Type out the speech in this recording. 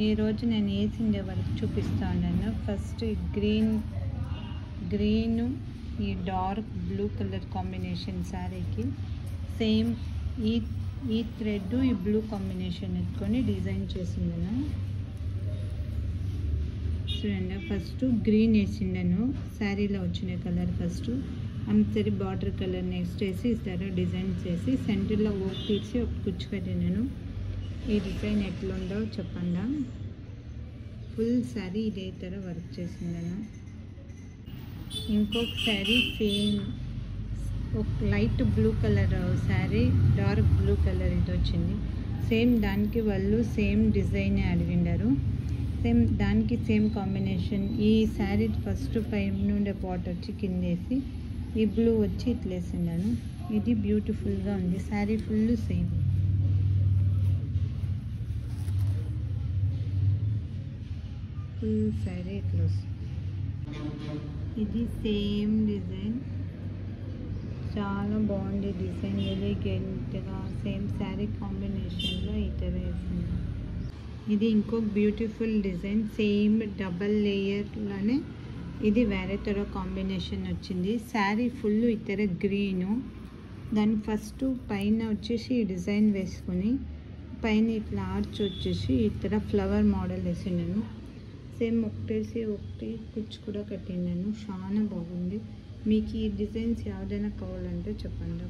ఈరోజు నేను వేసిండే వర్క్ చూపిస్తా ఉన్నాను. ఫస్ట్ గ్రీన్ ఈ డార్క్ బ్లూ కలర్ కాంబినేషన్ శారీకి సేమ్ ఈ థ్రెడ్ ఈ బ్లూ కాంబినేషన్ ఎత్తుకొని డిజైన్ చేసిండను. చూడండి, ఫస్ట్ గ్రీన్ వేసిండను, శారీలో వచ్చిన కలర్ ఫస్ట్ అంతరి బార్డర్ కలర్ నెక్స్ట్ వేసి ఇస్తారు డిజైన్ చేసి సెంటర్లో ఓక్ తీసి ఒక కుచ్చు పెట్టినాను. ఈ డిజైన్ ఎట్లుందో చెప్పండా. ఫుల్ శారీ ఇదే ತರ వర్క్ చేసిందను. ఇంకొక శారీ సేమ్ ఒక light blue colour sari dark blue colour ఇది వచ్చింది. సేమ్ దానికి వాళ్ళు సేమ్ డిజైన్ అడిగిండారు. సేమ్ దానికి సేమ్ కాంబినేషన్. ఈ శారీ ఫస్ట్ పైన నుండే పాట్ వచ్చి కిందేసి ఈ బ్లూ వచ్చి ఇట్లేసిండాను. ఇది బ్యూటిఫుల్గా ఉంది. Sari full same. Full sari ఇట్లా వస్తుంది. ఇది సేమ్ డిజైన్, చాలా బాగుంది డిజైన్, ఎలిగెంట్గా సేమ్ శారీ కాంబినేషన్లో ఇతర వేసింది. ఇది ఇంకొక బ్యూటిఫుల్ డిజైన్, సేమ్ డబల్ లేయర్లోనే ఇది వేరే ತರ కాంబినేషన్ వచ్చింది. శారీ ఫుల్ ఇతర గ్రీను. దాని ఫస్ట్ పైన వచ్చేసి ఈ డిజైన్ వేసుకొని పైన ఇట్లా ఆర్చ్ వచ్చేసి ఇతర ఫ్లవర్ మోడల్ వేసిండాను. సేమ్ ఒకటి కుచ్చు కూడా కట్టినాను. చాలా బాగుంది. మీకు ఈ డిజైన్స్ ఏదైనా కావాలంటే చెప్పండి.